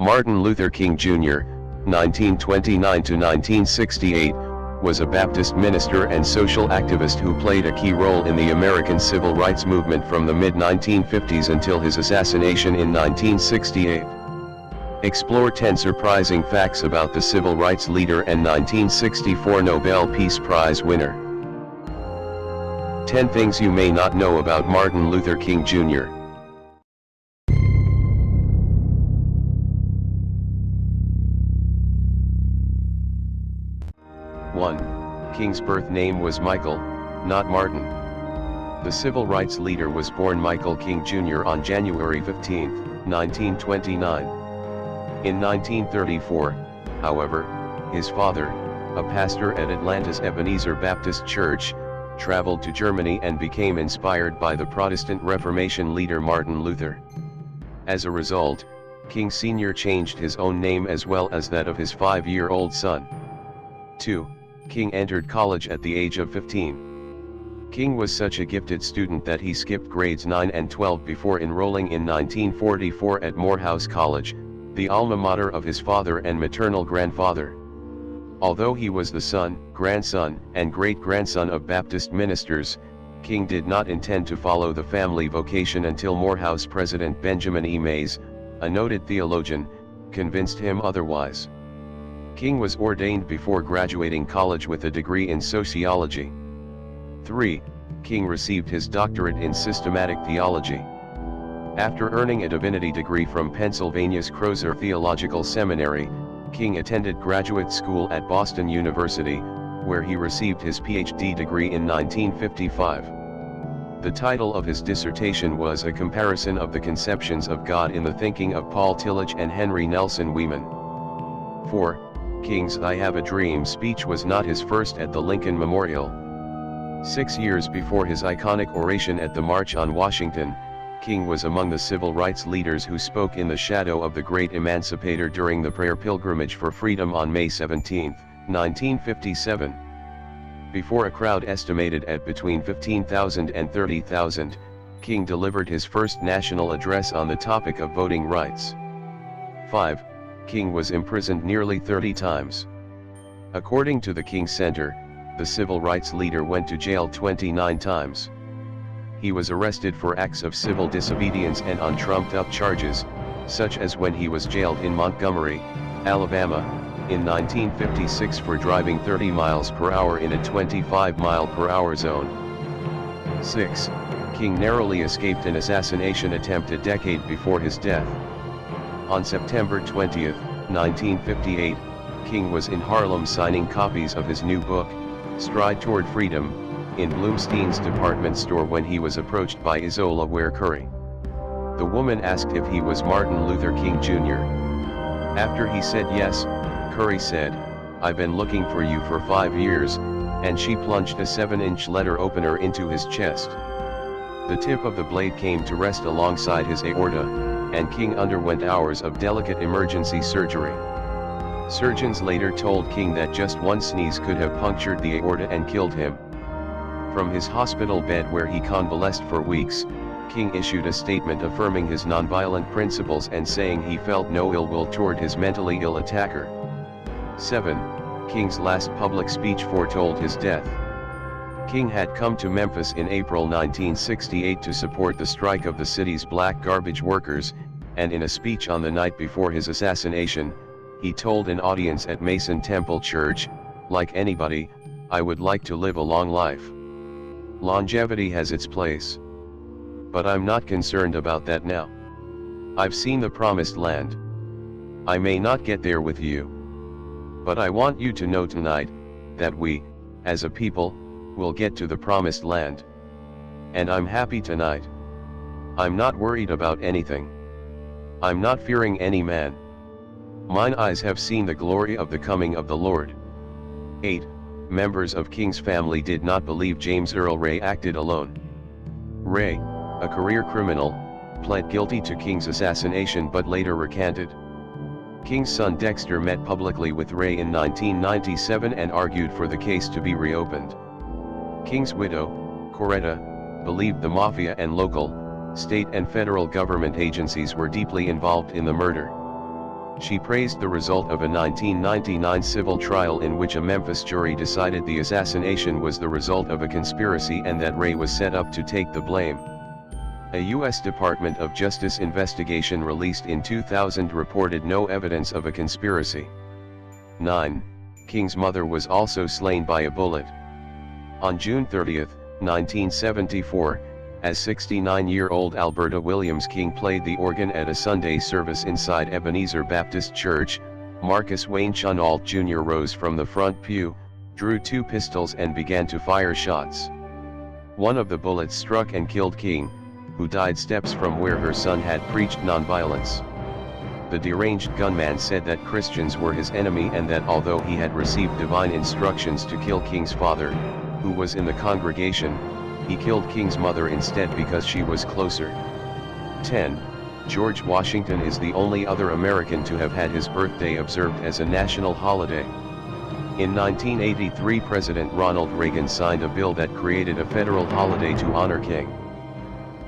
Martin Luther King Jr., 1929 to 1968, was a Baptist minister and social activist who played a key role in the American civil rights movement from the mid-1950s until his assassination in 1968. Explore 10 surprising facts about the civil rights leader and 1964 Nobel Peace Prize winner. 10 things you may not know about Martin Luther King Jr. 1. King's birth name was Michael, not Martin. The civil rights leader was born Michael King Jr. on January 15, 1929. In 1934, however, his father, a pastor at Atlanta's Ebenezer Baptist Church, traveled to Germany and became inspired by the Protestant Reformation leader Martin Luther. As a result, King Sr. changed his own name as well as that of his 5-year-old son. 2. King entered college at the age of 15. King was such a gifted student that he skipped grades 9 and 12 before enrolling in 1944 at Morehouse College, the alma mater of his father and maternal grandfather. Although he was the son, grandson, and great-grandson of Baptist ministers, King did not intend to follow the family vocation until Morehouse President Benjamin E. Mays, a noted theologian, convinced him otherwise. King was ordained before graduating college with a degree in sociology. 3. King received his doctorate in systematic theology. After earning a divinity degree from Pennsylvania's Crozer Theological Seminary, King attended graduate school at Boston University, where he received his PhD degree in 1955. The title of his dissertation was A Comparison of the Conceptions of God in the Thinking of Paul Tillich and Henry Nelson Weeman. 4. King's I Have a Dream speech was not his first at the Lincoln Memorial. 6 years before his iconic oration at the March on Washington, King was among the civil rights leaders who spoke in the shadow of the great emancipator during the prayer pilgrimage for freedom on May 17, 1957. Before a crowd estimated at between 15,000 and 30,000, King delivered his first national address on the topic of voting rights. 5. King was imprisoned nearly 30 times. According to the King Center, the civil rights leader went to jail 29 times. He was arrested for acts of civil disobedience and on trumped-up charges, such as when he was jailed in Montgomery, Alabama, in 1956 for driving 30 miles per hour in a 25-mile-per-hour zone. 6. King narrowly escaped an assassination attempt a decade before his death. On September 20, 1958, King was in Harlem signing copies of his new book, Stride Toward Freedom, in Bloomstein's department store when he was approached by Isola Ware Curry. The woman asked if he was Martin Luther King Jr. After he said yes, Curry said, "I've been looking for you for 5 years," and she plunged a 7-inch letter opener into his chest. The tip of the blade came to rest alongside his aorta, and King underwent hours of delicate emergency surgery. Surgeons later told King that just one sneeze could have punctured the aorta and killed him. From his hospital bed where he convalesced for weeks, King issued a statement affirming his nonviolent principles and saying he felt no ill will toward his mentally ill attacker. 7. King's last public speech foretold his death. King had come to Memphis in April 1968 to support the strike of the city's black garbage workers, and in a speech on the night before his assassination, he told an audience at Mason Temple Church, "Like anybody, I would like to live a long life. Longevity has its place. But I'm not concerned about that now. I've seen the promised land. I may not get there with you. But I want you to know tonight, that we, as a people, will get to the promised land. And I'm happy tonight. I'm not worried about anything. I'm not fearing any man. Mine eyes have seen the glory of the coming of the Lord." 8. Members of King's family did not believe James Earl Ray acted alone. Ray, a career criminal, pled guilty to King's assassination but later recanted. King's son Dexter met publicly with Ray in 1997 and argued for the case to be reopened. King's widow, Coretta, believed the mafia and local, state and federal government agencies were deeply involved in the murder. She praised the result of a 1999 civil trial in which a Memphis jury decided the assassination was the result of a conspiracy and that Ray was set up to take the blame. A U.S. Department of Justice investigation released in 2000 reported no evidence of a conspiracy. 9. King's mother was also slain by a bullet. On June 30, 1974, as 69-year-old Alberta Williams King played the organ at a Sunday service inside Ebenezer Baptist Church, Marcus Wayne Chenault Jr. rose from the front pew, drew 2 pistols and began to fire shots. One of the bullets struck and killed King, who died steps from where her son had preached nonviolence. The deranged gunman said that Christians were his enemy and that although he had received divine instructions to kill King's father, who was in the congregation, he killed King's mother instead because she was closer. 10. George Washington is the only other American to have had his birthday observed as a national holiday. In 1983, President Ronald Reagan signed a bill that created a federal holiday to honor King.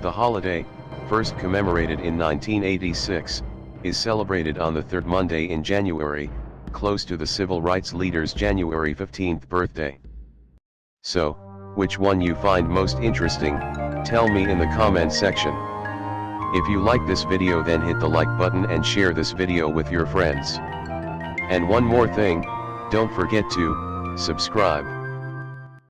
The holiday, first commemorated in 1986, is celebrated on the third Monday in January, close to the civil rights leader's January 15th birthday. So, which one you find most interesting? Tell me in the comment section. If you like this video, then hit the like button and share this video with your friends. And one more thing, don't forget to subscribe.